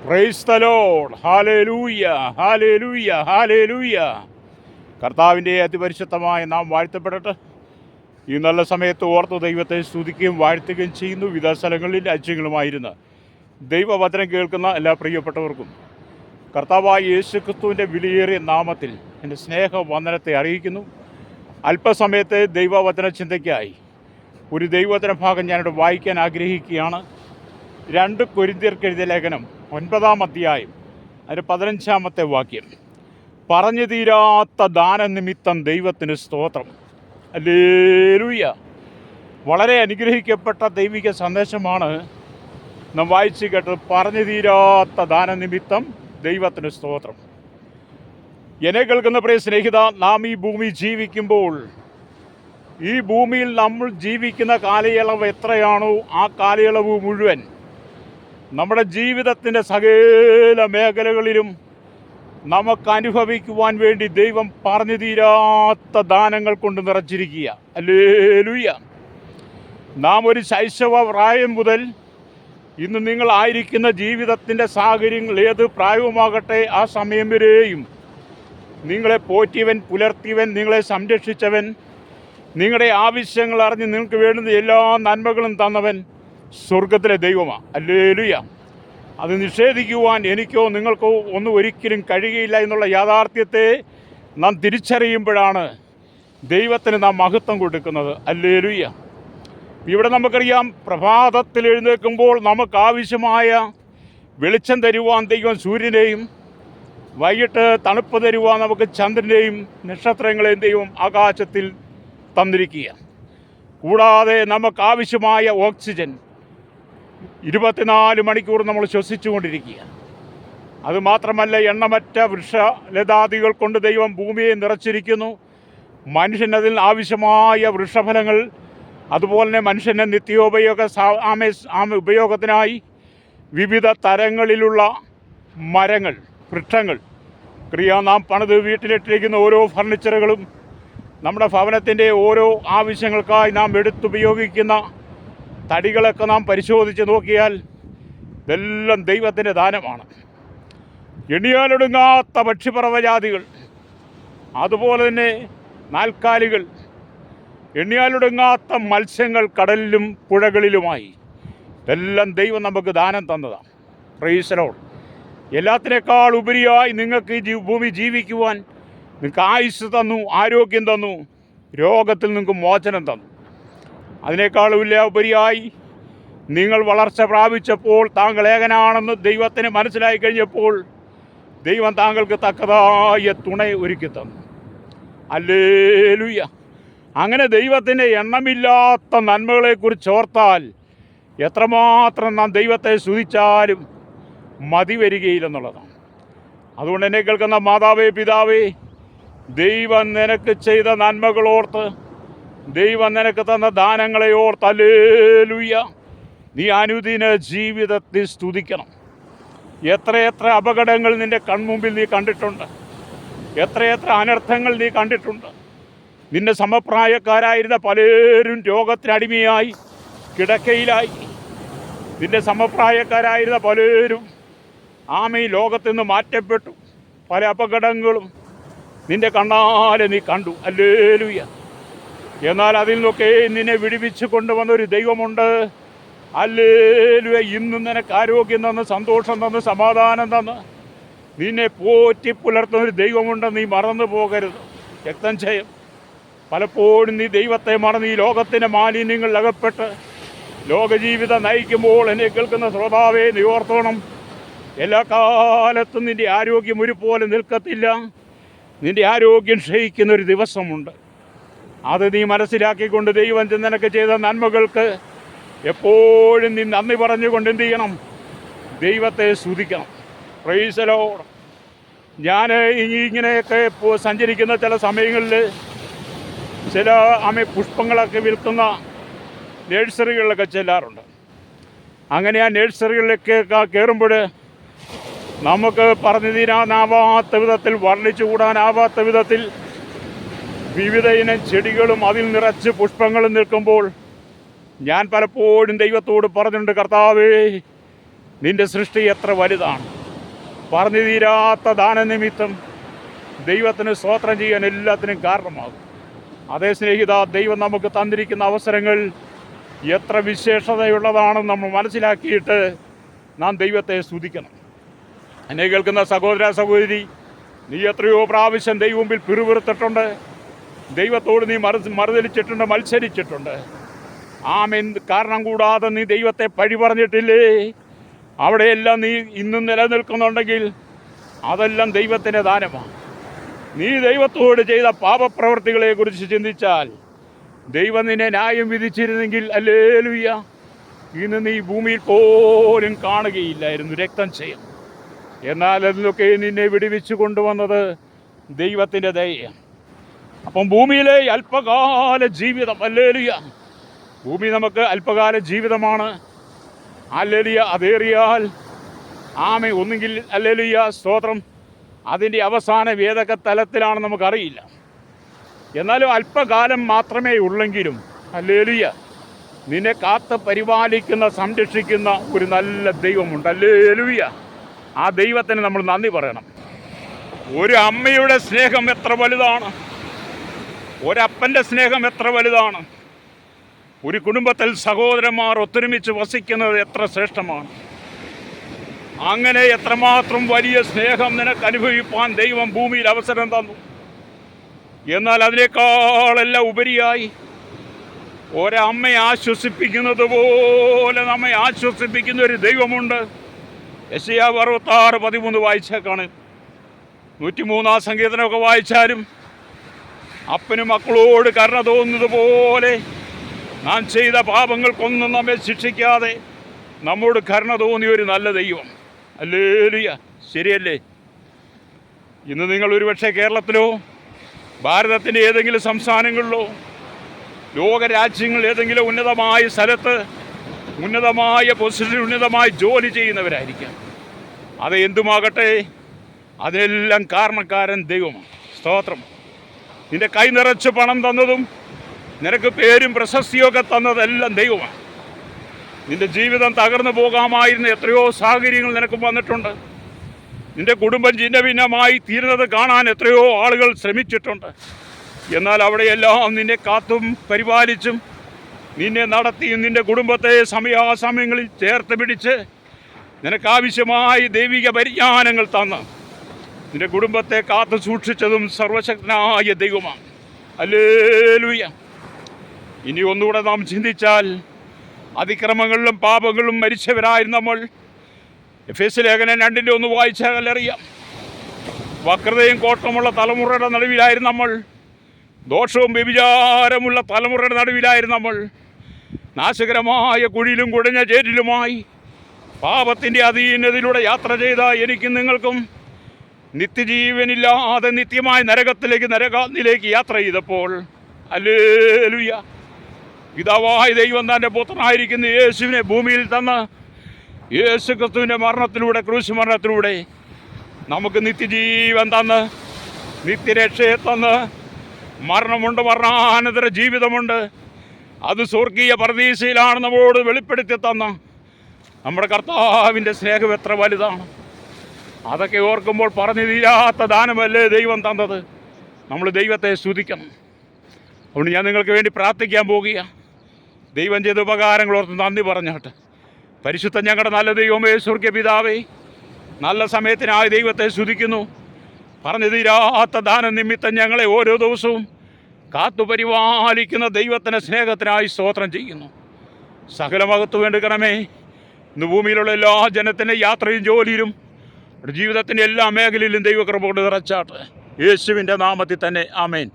Praise the Lord. Hallelujah, hallelujah, hallelujah. കർത്താവിൻ്റെ അതിപരിശുദ്ധമായ നാം വാഴ്ത്തപ്പെടട്ടെ. ഈ നല്ല സമയത്ത് ഓർത്ത് ദൈവത്തെ സ്തുതിക്കുകയും വാഴ്ത്തുകയും ചെയ്യുന്നു. വിവിധ സ്ഥലങ്ങളിൽ രാജ്യങ്ങളുമായിരുന്ന് ദൈവവചനം കേൾക്കുന്ന എല്ലാ പ്രിയപ്പെട്ടവർക്കും കർത്താവായ യേശുക്രിസ്തുവിൻ്റെ വിലയേറിയ നാമത്തിൽ എൻ്റെ സ്നേഹവന്ദനത്തെ അറിയിക്കുന്നു. അല്പസമയത്തെ ദൈവവചന ചിന്തയ്ക്കായി ഒരു ദൈവവചന ഭാഗം ഞാനിവിടെ വായിക്കാൻ ആഗ്രഹിക്കുകയാണ്. 2 കൊരിന്ത്യർക്കെഴുതിയ ലേഖനം 9-ാം അധ്യായം അതിൻ്റെ 15-ാമത്തെ വാക്യം. പറഞ്ഞു തീരാത്ത ദാനനിമിത്തം ദൈവത്തിന് സ്തോത്രം. ഹല്ലേലൂയ. വളരെ അനുഗ്രഹിക്കപ്പെട്ട ദൈവിക സന്ദേശമാണ് നാം വായിച്ച് കേട്ടത്. പറഞ്ഞു തീരാത്ത ദാനനിമിത്തം ദൈവത്തിന് സ്തോത്രം. എന്നെ കേൾക്കുന്ന പ്രിയ സ്നേഹിത, നാം ഈ ഭൂമി ജീവിക്കുമ്പോൾ ഈ ഭൂമിയിൽ നമ്മൾ ജീവിക്കുന്ന കാലയളവ് എത്രയാണോ ആ കാലയളവ് മുഴുവൻ നമ്മുടെ ജീവിതത്തിൻ്റെ സകല മേഖലകളിലും നമുക്ക് അനുഭവിക്കുവാൻ വേണ്ടി ദൈവം പറഞ്ഞു തീരാത്ത ദാനങ്ങൾ കൊണ്ട് നിറച്ചിരിക്കുക. ഹല്ലേലൂയ. നാം ഒരു ശൈശവ പ്രായം മുതൽ ഇന്ന് നിങ്ങളായിരിക്കുന്ന ജീവിതത്തിൻ്റെ സാഹചര്യങ്ങൾ ഏത് പ്രായവുമാകട്ടെ ആ സമയം വരെയും നിങ്ങളെ പോറ്റിയവൻ, പുലർത്തിയവൻ, നിങ്ങളെ സംരക്ഷിച്ചവൻ, നിങ്ങളുടെ ആവശ്യങ്ങൾ അറിഞ്ഞ് നിങ്ങൾക്ക് വേണ്ടുന്ന എല്ലാ നന്മകളും തന്നവൻ സ്വർഗത്തിലെ ദൈവമാണ്. ഹല്ലേലൂയ. അത് നിഷേധിക്കുവാൻ എനിക്കോ നിങ്ങൾക്കോ ഒന്നും ഒരിക്കലും കഴിയുകയില്ല എന്നുള്ള യാഥാർത്ഥ്യത്തെ നാം തിരിച്ചറിയുമ്പോഴാണ് ദൈവത്തിന് നാം മഹത്വം കൊടുക്കുന്നത്. ഹല്ലേലൂയ. ഇവിടെ നമുക്കറിയാം, പ്രഭാതത്തിൽ എഴുന്നേൽക്കുമ്പോൾ നമുക്കാവശ്യമായ വെളിച്ചം തരുവാൻ ദൈവം സൂര്യനെയും, വൈകിട്ട് തണുപ്പ് തരുവാൻ നമുക്ക് ചന്ദ്രനെയും നക്ഷത്രങ്ങളെയും ദൈവം ആകാശത്തിൽ തന്നിരിക്കുക. കൂടാതെ നമുക്കാവശ്യമായ ഓക്സിജൻ 24 മണിക്കൂർ നമ്മൾ ശ്വസിച്ചുകൊണ്ടിരിക്കുക. അതുമാത്രമല്ല, എണ്ണമറ്റ വൃക്ഷലതാദികൾ കൊണ്ട് ദൈവം ഭൂമിയെ നിറച്ചിരിക്കുന്നു. മനുഷ്യനതിൽ ആവശ്യമായ വൃക്ഷഫലങ്ങൾ, അതുപോലെ തന്നെ മനുഷ്യൻ്റെ നിത്യോപയോഗ ഉപയോഗത്തിനായി വിവിധ തരങ്ങളിലുള്ള മരങ്ങൾ, വൃക്ഷങ്ങൾ, നാം പണിത് വീട്ടിലിട്ടിരിക്കുന്ന ഓരോ ഫർണിച്ചറുകളും, നമ്മുടെ ഭവനത്തിൻ്റെ ഓരോ ആവശ്യങ്ങൾക്കായി നാം എടുത്തുപയോഗിക്കുന്ന തടികളൊക്കെ നാം പരിശോധിച്ച് നോക്കിയാൽ ഇതെല്ലാം ദൈവത്തിൻ്റെ ദാനമാണ്. എണ്ണിയാലൊടുങ്ങാത്ത പക്ഷിപർവ്വജാതികൾ, അതുപോലെ തന്നെ നാൽക്കാലികൾ, എണ്ണിയാലൊടുങ്ങാത്ത മത്സ്യങ്ങൾ കടലിലും പുഴകളിലുമായി ഇതെല്ലാം ദൈവം നമുക്ക് ദാനം തന്നതാണ്. Praise the Lord. എല്ലാത്തിനേക്കാൾ ഉപരിയായി നിങ്ങൾക്ക് ഈ ഭൂമി ജീവിക്കുവാൻ നിങ്ങൾക്ക് ആയുസ്സ് തന്നു, ആരോഗ്യം തന്നു, രോഗത്തിൽ നിങ്ങൾക്ക് മോചനം തന്നു. അതിനേക്കാളും ഉപരിയായി നിങ്ങൾ വളർച്ച പ്രാപിച്ചപ്പോൾ, താങ്കൾ ഏകനാണെന്ന് ദൈവത്തിന് മനസ്സിലായി കഴിഞ്ഞപ്പോൾ ദൈവം താങ്കൾക്ക് തക്കതായ തുണ ഒരുക്കി തന്നു. ഹല്ലേലൂയ. അങ്ങനെ ദൈവത്തിൻ്റെ എണ്ണമില്ലാത്ത നന്മകളെക്കുറിച്ച് ഓർത്താൽ എത്രമാത്രം നാം ദൈവത്തെ സ്തുതിച്ചാലും മതി വരികയില്ലെന്നുള്ളതാണ്. അതുകൊണ്ട് എന്നെ കേൾക്കുന്ന മാതാവേ, പിതാവേ, ദൈവം നിനക്ക് ചെയ്ത നന്മകളോർത്ത്, ദൈവം നിനക്ക് തന്ന ദാനങ്ങളെ ഓർത്ത് ഹല്ലേലൂയ നീ അനുദിന ജീവിതത്തിൽ സ്തുതിക്കണം. എത്രയെത്ര അപകടങ്ങൾ നിൻ്റെ കൺമുമ്പിൽ നീ കണ്ടിട്ടുണ്ട്, എത്രയെത്ര അനർത്ഥങ്ങൾ നീ കണ്ടിട്ടുണ്ട്. നിൻ്റെ സമപ്രായക്കാരായിരുന്ന പലരും രോഗത്തിനടിമയായി കിടക്കയിലായി. നിൻ്റെ സമപ്രായക്കാരായിരുന്ന പലരും ലോകത്തിൽ നിന്ന് മാറ്റപ്പെട്ടു. പല അപകടങ്ങളും നിൻ്റെ കണ്ണാലെ നീ കണ്ടു. ഹല്ലേലൂയ. എന്നാൽ അതിൽ നിന്നൊക്കെ നിന്നെ വിടുവിച്ച് കൊണ്ടുവന്നൊരു ദൈവമുണ്ട്. ഹല്ലേലൂയ. ഇന്നും നിനക്ക് ആരോഗ്യം തന്ന്, സന്തോഷം തന്ന്, സമാധാനം തന്ന് നിന്നെ പോറ്റി പുലർത്തുന്നൊരു ദൈവമുണ്ട്. നീ മറന്നു പോകരുത്. രക്തം ചെയ്യും. പലപ്പോഴും നീ ദൈവത്തെ മറന്ന് ഈ ലോകത്തിൻ്റെ മാലിന്യങ്ങളിൽ അകപ്പെട്ട് ലോകജീവിതം നയിക്കുമ്പോൾ എന്നെ കേൾക്കുന്ന ശ്രോതാവേ, നീ ഓർത്തോണം, എല്ലാ കാലത്തും നിൻ്റെ ആരോഗ്യം ഒരുപോലെ നിൽക്കത്തില്ല. നിൻ്റെ ആരോഗ്യം ക്ഷയിക്കുന്നൊരു ദിവസമുണ്ട്. അത് നീ മനസ്സിലാക്കിക്കൊണ്ട് ദൈവം നിനക്ക് ചെയ്ത നന്മകൾക്ക് എപ്പോഴും നീ നന്ദി പറഞ്ഞുകൊണ്ട് എന്ത് ചെയ്യണം? ദൈവത്തെ സ്തുതിക്കണം. Praise the Lord. ഞാൻ ഇങ്ങനെയൊക്കെ സഞ്ചരിക്കുന്ന ചില സമയങ്ങളിൽ ചില പുഷ്പങ്ങളൊക്കെ വിൽക്കുന്ന നഴ്സറികളിലൊക്കെ ചെല്ലാറുണ്ട്. അങ്ങനെ ആ നഴ്സറികളിലൊക്കെ കയറുമ്പോൾ നമുക്ക് പറഞ്ഞു തീരാനാവാത്ത വിധത്തിൽ, വർണ്ണിച്ചു കൂടാനാവാത്ത വിധത്തിൽ വിവിധ ഇനം ചെടികളും അതിൽ നിറച്ച് പുഷ്പങ്ങളും നിൽക്കുമ്പോൾ ഞാൻ പലപ്പോഴും ദൈവത്തോട് പറഞ്ഞിട്ടുണ്ട്, കർത്താവേ, നിൻ്റെ സൃഷ്ടി എത്ര വലുതാണ്. പറഞ്ഞു തീരാത്ത ദാനനിമിത്തം ദൈവത്തിന് സ്തോത്രം ചെയ്യാൻ എല്ലാത്തിനും കാരണമാകും. അതേ സ്നേഹിത, ദൈവം നമുക്ക് തന്നിരിക്കുന്ന അവസരങ്ങൾ എത്ര വിശേഷതയുള്ളതാണെന്ന് നമ്മൾ മനസ്സിലാക്കിയിട്ട് നാം ദൈവത്തെ സ്തുതിക്കണം. എന്നെ കേൾക്കുന്ന സഹോദര സഹോദരി, നീ എത്രയോ പ്രാവശ്യം ദൈവം മുമ്പിൽ പിറുപിറുത്തിട്ടുണ്ട്, ദൈവത്തോട് നീ മറുതലിച്ചിട്ടുണ്ട്, മത്സരിച്ചിട്ടുണ്ട്. ആമേൻ. കാരണം കൂടാതെ നീ ദൈവത്തെ പഴി പറഞ്ഞിട്ടില്ലേ? അവിടെയെല്ലാം നീ ഇന്നും നിലനിൽക്കുന്നുണ്ടെങ്കിൽ അതെല്ലാം ദൈവത്തിൻ്റെ ദാനമാണ്. നീ ദൈവത്തോട് ചെയ്ത പാപപ്രവൃത്തികളെക്കുറിച്ച് ചിന്തിച്ചാൽ ദൈവം നിന്നെ ന്യായം വിധിച്ചിരുന്നെങ്കിൽ ഹല്ലേലൂയ, ഇന്ന് നീ ഭൂമിയിൽ പോലും കാണുകയില്ലായിരുന്നു രക്തം ചെയ്യും. എന്നാൽ അതിലൊക്കെ നിന്നെ വിടുവിച്ചു കൊണ്ടുവന്നത് ദൈവത്തിൻ്റെ ദയയാണ്. അപ്പം ഭൂമിയിലെ അല്പകാല ജീവിതം, ഹല്ലേലൂയ, ഭൂമി നമുക്ക് അല്പകാല ജീവിതമാണ്. ഹല്ലേലൂയ. അതേറിയാൽ ആമേ ഒന്നുകിൽ ഹല്ലേലൂയ സ്തോത്രം അതിൻ്റെ അവസാന വേദക തലത്തിലാണ് നമുക്കറിയില്ല. എന്നാലും അല്പകാലം മാത്രമേ ഉള്ളെങ്കിലും ഹല്ലേലൂയ നിന്നെ കാത്ത് പരിപാലിക്കുന്ന, സംരക്ഷിക്കുന്ന ഒരു നല്ല ദൈവമുണ്ട്. ഹല്ലേലൂയ. ആ ദൈവത്തിന് നമ്മൾ നന്ദി പറയണം. ഒരു അമ്മയുടെ സ്നേഹം എത്ര വലുതാണ്, ഒരപ്പൻ്റെ സ്നേഹം എത്ര വലുതാണ്, ഒരു കുടുംബത്തിൽ സഹോദരന്മാർ ഒത്തൊരുമിച്ച് വസിക്കുന്നത് എത്ര ശ്രേഷ്ഠമാണ്. അങ്ങനെ എത്രമാത്രം വലിയ സ്നേഹം നിനക്ക് അനുഭവിപ്പാൻ ദൈവം ഭൂമിയിൽ അവസരം തന്നു. എന്നാൽ അതിനേക്കാളെല്ലാം ഉപരിയായി ഒരമ്മയെ ആശ്വസിപ്പിക്കുന്നത് പോലെ നമ്മെ ആശ്വസിപ്പിക്കുന്ന ഒരു ദൈവമുണ്ട്. യെശയ്യാവ് 66:13 വായിച്ചേക്കാണ്. 103 സങ്കീർത്തനമൊക്കെ വായിച്ചാലും അപ്പനും മക്കളോട് കരുണ തോന്നുന്നത് പോലെ നാം ചെയ്ത പാപങ്ങൾക്കൊന്നും നമ്മെ ശിക്ഷിക്കാതെ നമ്മോട് കരുണ തോന്നിയ ഒരു നല്ല ദൈവം. ഹല്ലേലൂയ. ശരിയല്ലേ? ഇന്ന് നിങ്ങൾ ഒരുപക്ഷെ കേരളത്തിലോ ഭാരതത്തിൻ്റെ ഏതെങ്കിലും സംസ്ഥാനങ്ങളിലോ ലോകരാജ്യങ്ങളിൽ ഏതെങ്കിലും ഉന്നതമായ സ്ഥലത്ത് ഉന്നതമായ പൊസിഷൻ, ഉന്നതമായ ജോലി ചെയ്യുന്നവരായിരിക്കാം. അത് എന്തുമാകട്ടെ, അതിനെല്ലാം കാരണക്കാരൻ ദൈവമാണ്. സ്തോത്രം. നിന്റെ കൈ നിറച്ച് പണം തന്നതും നിനക്ക് പേരും പ്രശസ്തിയൊക്കെ തന്നതെല്ലാം ദൈവമാണ്. നിന്റെ ജീവിതം തകർന്നു പോകാമായിരുന്ന എത്രയോ സാഹചര്യങ്ങൾ നിനക്ക് വന്നിട്ടുണ്ട്. നിന്റെ കുടുംബം ഛിന്ന ഭിന്നമായി തീരുന്നത് കാണാൻ എത്രയോ ആളുകൾ ശ്രമിച്ചിട്ടുണ്ട്. എന്നാൽ അവിടെയെല്ലാം നിന്നെ കാത്തും പരിപാലിച്ചും നിന്നെ നടത്തിയും നിന്റെ കുടുംബത്തെ സമയാസമയങ്ങളിൽ ചേർത്ത് പിടിച്ച് നിനക്കാവശ്യമായ ദൈവിക പരിജ്ഞാനങ്ങൾ തന്ന് നിന്റെ കുടുംബത്തെ കാത്തു സൂക്ഷിച്ചതും സർവശക്തനായ ദൈവമാണ്. ഹല്ലേലൂയ. ഇനി ഒന്നുകൂടെ നാം ചിന്തിച്ചാൽ, അതിക്രമങ്ങളിലും പാപങ്ങളിലും മരിച്ചവരായിരുന്നു നമ്മൾ. എഫേസ്യ ലേഖനം 2:1 വായിച്ചാൽ അറിയാം. വക്രതയും കോട്ടമുള്ള തലമുറയുടെ നടുവിലായിരുന്നു നമ്മൾ. ദോഷവും വ്യഭിചാരമുള്ള തലമുറയുടെ നടുവിലായിരുന്നു നമ്മൾ. നാശകരമായ കുഴിയിലും കുഴഞ്ഞ ചേറ്റിലുമായി പാപത്തിൻ്റെ അധീനതയിലൂടെ യാത്ര ചെയ്ത എനിക്കും നിങ്ങൾക്കും നിത്യജീവനില്ലാതെ നിത്യമായ നരകാഗ്നിയിലേക്ക് യാത്ര ചെയ്തപ്പോൾ ഹല്ലേലൂയ, പിതാവായ ദൈവം തൻ്റെ പുത്രനായിരിക്കുന്ന യേശുവിനെ ഭൂമിയിൽ തന്ന് യേശു ക്രിസ്തുവിൻ്റെ മരണത്തിലൂടെ, ക്രൂശ് മരണത്തിലൂടെ നമുക്ക് നിത്യജീവൻ തന്ന്, നിത്യരക്ഷയെ തന്ന്, മരണമുണ്ട്, മരണാനന്തര ജീവിതമുണ്ട്, അത് സ്വർഗീയ പരദീസയിലാണ് നമ്മളോട് വെളിപ്പെടുത്തി തന്ന നമ്മുടെ കർത്താവിൻ്റെ സ്നേഹം എത്ര വലുതാണ്. അതൊക്കെ ഓർക്കുമ്പോൾ പറഞ്ഞു തീരാത്ത ദാനമല്ലേ ദൈവം തന്നത്. നമ്മൾ ദൈവത്തെ സ്തുതിക്കണം. അതുകൊണ്ട് ഞാൻ നിങ്ങൾക്ക് വേണ്ടി പ്രാർത്ഥിക്കാൻ പോകുക. ദൈവം ചെയ്ത ഉപകാരങ്ങൾ ഓർത്ത് നന്ദി പറഞ്ഞാട്ട്. പരിശുദ്ധ ഞങ്ങളുടെ നല്ല ദൈവമേ, സ്വർഗീയ പിതാവേ, നല്ല സമയത്തിനായി ദൈവത്തെ സ്തുതിക്കുന്നു. പറഞ്ഞു തീരാത്ത ദാനം നിമിത്തം ഞങ്ങളെ ഓരോ ദിവസവും കാത്തുപരിപാലിക്കുന്ന ദൈവത്തിൻ്റെ സ്നേഹത്തിനായി സ്തോത്രം ചെയ്യുന്നു. സകല മഹത്വം എടുക്കണമേ. ഇന്ന് ഭൂമിയിലുള്ള എല്ലാ ജനത്തിൻ്റെ യാത്രയും ജോലിയിലും ജീവിതത്തിൻ്റെ എല്ലാ മേഖലയിലും ദൈവകൃപ കൊണ്ട് നിറച്ചാട്ട്. യേശുവിൻ്റെ നാമത്തിൽ തന്നെ ആമേൻ.